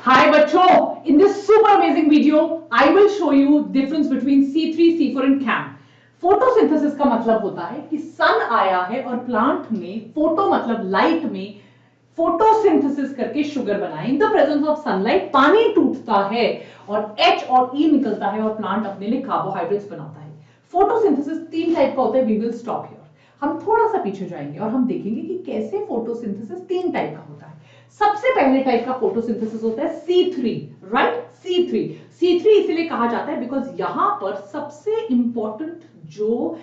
Hi बच्चों, in this super amazing video, I will show you difference between C3, C4 and CAM. Photosynthesis का मतलब होता है कि सन आया है और प्लांट में फोटो मतलब लाइट में फोटोसिंथेसिस करके शुगर बना है। In the presence of sunlight पानी टूटता है और H और E निकलता है और प्लांट अपने लिए कार्बोहाइड्रेट्स बनाता है। फोटोसिंथेसिस तीन टाइप का होता है। We will stop here. हम थोड़ा सा पीछे जाएंगे और हम देखेंगे कि कैसे फोटोसिंथेसिस तीन टाइप का होता है। सबसे पहले टाइप का फोटोसिंथेसिस होता है C3, राइट? C3 इसलिए कहा जाता है बिकॉज यहां पर सबसे इंपॉर्टेंट जो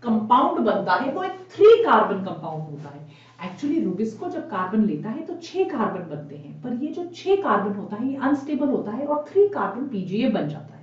कंपाउंड बनता है वो एक 3 कार्बन कंपाउंड होता है। एक्चुअली रूबिस्को जब कार्बन लेता है तो 6 कार्बन बनते हैं, पर ये जो 6 कार्बन होता है ये अनस्टेबल होता है और 3 कार्बन PGA बन जाता है।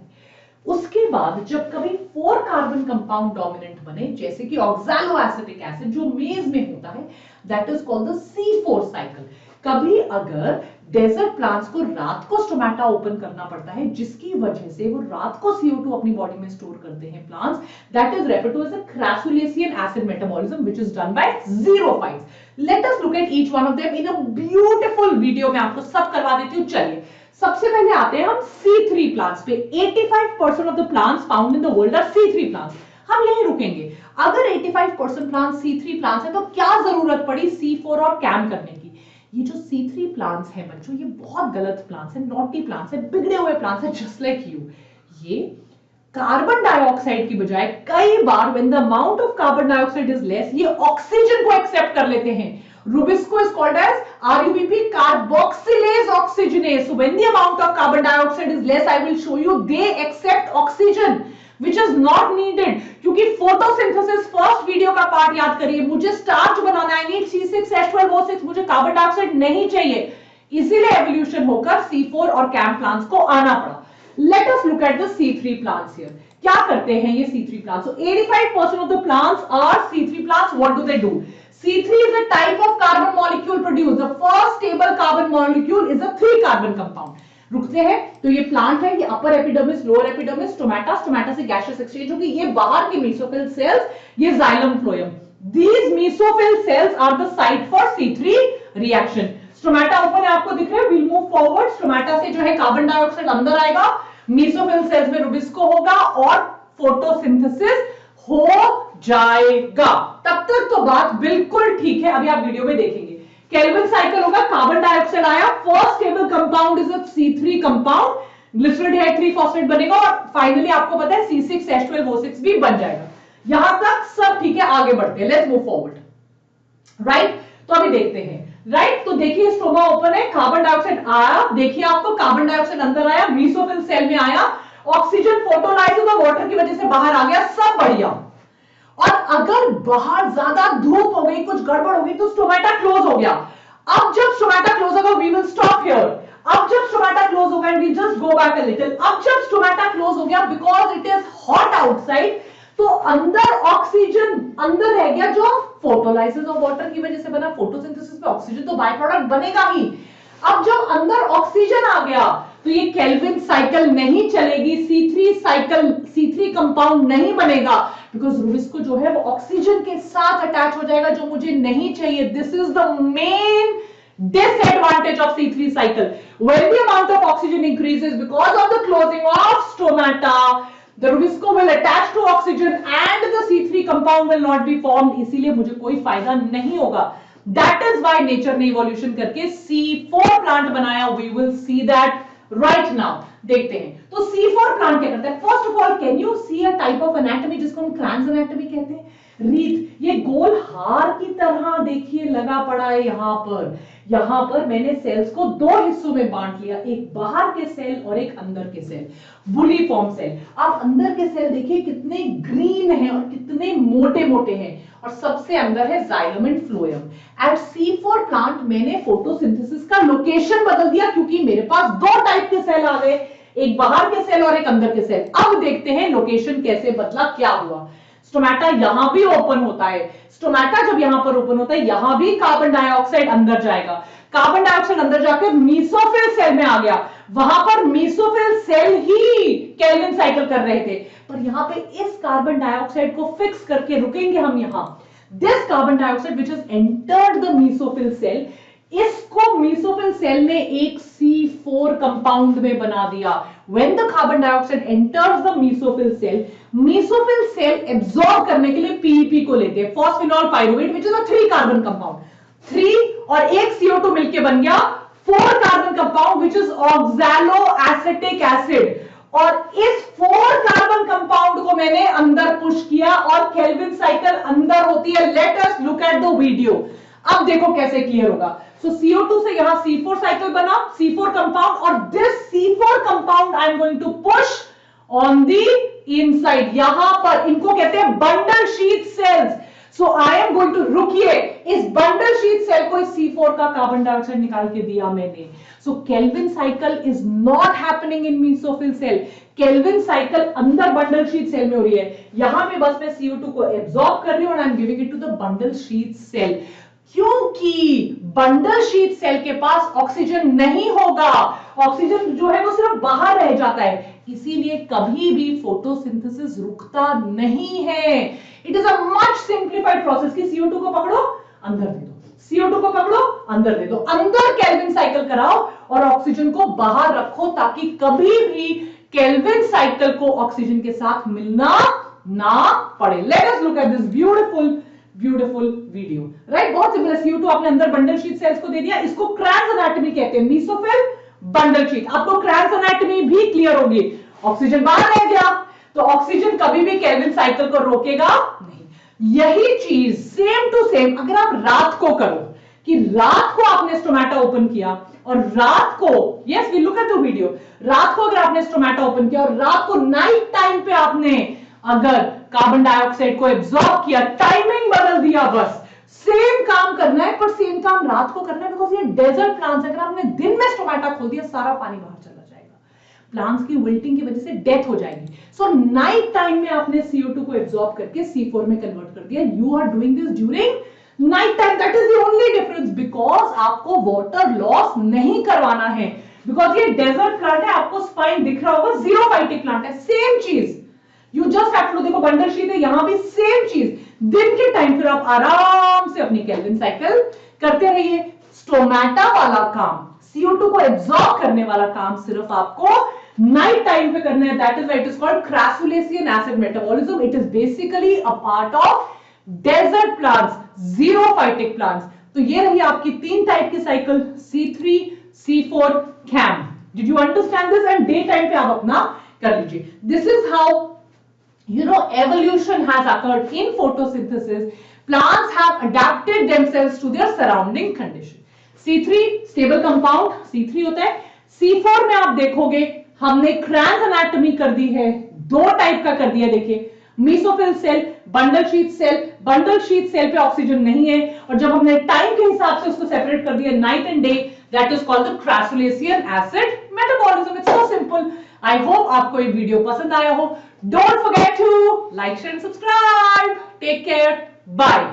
उसके बाद जब कभी 4 कार्बन कंपाउंड डोमिनेंट बने, जैसे कि ऑक्सैलोएसिटिक एसिड जो मेज में होता है, that is called the C4 cycle. कभी अगर डेजर्ट प्लांट्स को रात को स्टोमेटा ओपन करना पड़ता है, जिसकी वजह से वो रात को CO2 अपनी बॉडी में स्टोर करते हैं plants, that is referred to as a crassulacean acid metabolism which is done by xerophytes. Let us look at each one of them in a beautiful video. मैं आपको सब करवा देती हूं। चलिए सबसे पहले आते हैं हम C3 प्लांट्स पे। 85% of the plants found in the world are C3 plants. हम यहीं रुकेंगे। अगर 85% प्लांट्स C3 प्लांट्स है तो क्या जरूरत पड़ी C4 और CAM करने की? ये जो C3 प्लांट्स हैं बच्चों, ये बहुत गलत प्लांट्स हैं, नॉटी प्लांट्स हैं, बिगड़े हुए प्लांट्स हैं, जस्ट लाइक यू। ये कार्बन डाइऑक्साइड की बजाय कई बार when the amount of carbon dioxide is less, ये ऑक्सीजन को एक्सेप्ट कर लेते हैं। Rubisco is called as RUBP, carboxylase oxygenase. So when the amount of carbon dioxide is less, I will show you they accept oxygen which is not needed. क्योंकि photosynthesis first video का part याद करिए, मुझे starch बनाना है, need C6H12O6, मुझे carbon dioxide नहीं चाहिए, इसीलिए एवोल्यूशन होकर C4 और CAM प्लांट्स को आना पड़ा। Let us look at the C3 plants here. क्या करते हैं ये C3 plants? So 85% of the plants are C3 plants. What do they do? C3 is a type of carbon molecule produced. The first stable carbon molecule is a 3 carbon compound. रुकते हैं तो ये plant है, ये upper epidermis, lower epidermis, stomata, stomata से gaseous exchange होगी, ये बाहर के मेसोफिल सेल्स, ये xylem phloem. These mesophyll cells are the site for C3 reaction. Stomata open है, आपको दिख रहा है? We'll move forward. स्टोमेटा से जो है कार्बन डाइऑक्साइड अंदर आएगा, मेसोफिल सेल्स में रूबिस्को होगा और फोटोसिंथेसिस हो जाएगा। तब तक तो बात बिल्कुल ठीक है। अभी आप वीडियो में देखेंगे केल्विन साइकिल होगा, कार्बन डाइऑक्साइड आया, first stable compound is a C3 compound, glycerol है 3 फॉस्फेट बनेगा और फाइनली आपको पता है C6H12O6 भी बन जाएगा। यहां तक सब ठीक है, आगे बढ़ते हैं। Let's move forward. राइट, तो अभी देखते हैं। राइट, तो देखिए स्टोमा ओपन है, कार्बन डाइऑक्साइड आया, देखिए आपको कार्बन डाइऑक्साइड अंदर आया, मेसोफिल सेल में आया, ऑक्सीजन फोटोलाइज और वाटर की वजह से बाहर आ गया, सब बढ़िया। और अगर बाहर ज्यादा धूप हो गई, कुछ गड़बड़ हो गई, तो स्टोमेटा क्लोज हो गया। अब जब स्टोमेटा क्लोज होगा, वी विल स्टॉप हियर। अब जब स्टोमेटा क्लोज होगा and we just go back a little. अब जब स्टोमेटा क्लोज हो गया, because it is hot outside, तो अंदर ऑक्सीजन अंदर रह गया, जो फोटोलाइसिस और वाटर की वजह से बना। फोटोसिंथेसिस में ऑक्सीजन तो बाय प्रोडक्ट बनेगा ही। अब जब अंदर ऑक्सीजन आ गया तो ये केल्विन साइकिल नहीं चलेगी, C3 कंपाउंड नहीं बनेगा, बिकॉज रूबिस्को जो है वो ऑक्सीजन के साथ अटैच हो जाएगा, जो मुझे नहीं चाहिए। This is the main disadvantage of C3 cycle. When the amount of oxygen increases because of the closing of stomata, the Rubisco will attach to oxygen and the C3 compound will not be formed. इसीलिए मुझे कोई फायदा नहीं होगा। That is why nature ने evolution करके C4 plant बनाया। We will see that right now. देखते हैं तो C4 प्लांट क्या करता है। First of all, can you see a type of anatomy जिसको हम क्रांस एनाटॉमी कहते हैं? रीथ, ये गोल हार की तरह देखिए लगा पड़ा है। यहां पर मैंने सेल्स को 2 हिस्सों में बांट लिया, एक बाहर के सेल और एक अंदर के सेल, बुली फॉर्म सेल। अब अंदर के सेल देखिए कितने ग्रीन हैं और कितने मोटे मोटे हैं, और सबसे अंदर है xylem and phloem. At C4 plant मैंने फोटोसिंथेसिस का लोकेशन बदल दिया, क्योंकि मेरे पास 2 टाइप के सेल आ गए, एक बाहर के सेल और एक अंदर के सेल। अब देखते हैं लोकेशन कैसे बदला, क्या हुआ। स्टोमेटा यहां भी ओपन होता है, स्टोमेटा जब यहां पर ओपन होता है, यहां भी कार्बन डाइऑक्साइड अंदर जाएगा, कार्बन डाइऑक्साइड अंदर जाके मेसोफिल सेल में आ गया, वहां पर मेसोफिल सेल ही केल्विन साइकिल कर रहे थे, पर यहां पे इस कार्बन डाइऑक्साइड को फिक्स करके रुकेंगे हम यहां। This carbon dioxide which has entered the mesophyll cell इसको मेसोफिल सेल ने एक C4 कंपाउंड में बना दिया। When the carbon dioxide enters the mesophyll cell absorb करने के लिए पीईपी को लेते हैं, phosphoenol pyruvate, which is a 3 carbon compound. 3 और एक CO2 मिलके बन गया 4 carbon compound which is oxaloacetic acid. और इस 4 कार्बन कंपाउंड को मैंने अंदर पुश किया और केल्विन साइकिल अंदर होती है। Late us look at the video. अब देखो कैसे क्लियर होगा। सो CO2 से यहां C4 साइकिल बना, C4 कंपाउंड, और this C4 compound I am going to push on the inside. यहां पर इनको कहते हैं bundle sheath cells. So I am going to, रुकिए, इस बंडल शीथ सेल को इस C4 का कार्बन डाइऑक्साइड निकाल के दिया मैंने। So Calvin cycle is not happening in mesophyll cell. Calvin cycle अंदर बंडल शीथ सेल में हो रही है। यहां पे बस मैं CO2 को एब्सॉर्ब कर रही हूं और I am giving it to the bundle sheath cell, क्योंकि बंडल शीथ सेल के पास ऑक्सीजन नहीं होगा। ऑक्सीजन जो है वो सिर्फ बाहर रह जाता है, इसीलिए कभी भी फोटोसिंथेसिस रुकता नहीं है। It is a much simplified process कि CO2 को पकड़ो, अंदर दे दो, CO2 को पकड़ो, अंदर दे दो, अंदर केल्विन साइकिल कराओ और ऑक्सीजन को बाहर रखो, ताकि कभी भी केल्विन साइकिल को ऑक्सीजन के साथ मिलना ना पड़े। Late us look at this beautiful video. Right, बहुत सिंपल है। CO2 आपने अंदर बंडल शीथ सेल्स को दे दिया, इसको क्रैन्स एनाटॉमी कहते हैं, मेसोफिल बंडल शीथ। आपको क्रैन्स एनाटॉमी भी क्लियर होगी। ऑक्सीजन बाहर रह गया तो ऑक्सीजन कभी भी केल्विन साइकिल को रोकेगा नहीं। यही चीज सेम टू सेम अगर आप रात को करो, कि रात को आपने स्टोमेटा ओपन किया और रात को, yes we look at the video, रात को अगर आपने स्टोमेटा ओपन किया और रात को नाइट टाइम पे आपने अगर कार्बन डाइऑक्साइड को एब्सॉर्ब किया, टाइमिंग बदल दिया, बस सेम काम करना है, पर सेम काम रात को करना है, बिकॉज ये डेजर्ट प्लांट्स, अगर आपने दिन में स्टोमेटा खोल दिया सारा पानी बाहर चला जाएगा, प्लांट्स की विल्टिंग की वजह से डेथ हो जाएगी। सो नाइट टाइम में आपने CO2 को एब्सॉर्ब करके C4 में कन्वर्ट कर दिया। You are doing this during night time, that is the only difference, because आपको वाटर लॉस नहीं करवाना है, बिकॉज ये डेजर्ट प्लांट है, आपको स्पाइन दिख रहा होगा, जीरोफाइटिक प्लांट है, सेम चीज। यू जस्ट हैव टू, देखो बंडल शीट है, यहां भी सेम चीज। दिन के टाइम फिर आप आराम से अपनी केल्विन साइकिल करते रहिए। स्टोमेटा वाला काम, CO2 को एब्सॉर्ब करने वाला काम सिर्फ आपको नाइट टाइम पे करना है। That is why it is called crassulacean acid metabolism. It is basically a part of desert plants, xerophytic plants. तो ये रही आपकी 3 टाइप की cycle, C3, C4, CAM। Did you understand this? And day time पे आप अपना कर लीजिए। This is how evolution has occurred in photosynthesis. Plants have adapted themselves to their surrounding condition. C3 stable compound, C3 होता है। C4 में आप देखोगे हमने क्रैन्स एनाटॉमी कर दी है, 2 टाइप का कर दिया। देखिए, mesophyll cell, bundle sheath cell. Bundle sheath cell पे ऑक्सीजन नहीं है, और जब हमने टाइम के हिसाब से उसको सेपरेट कर दिया, night and day, that is called the crassulacean acid metabolism. It's so simple. I hope आपको ये वीडियो पसंद आया हो। Don't forget to like, share and subscribe. Take care, bye.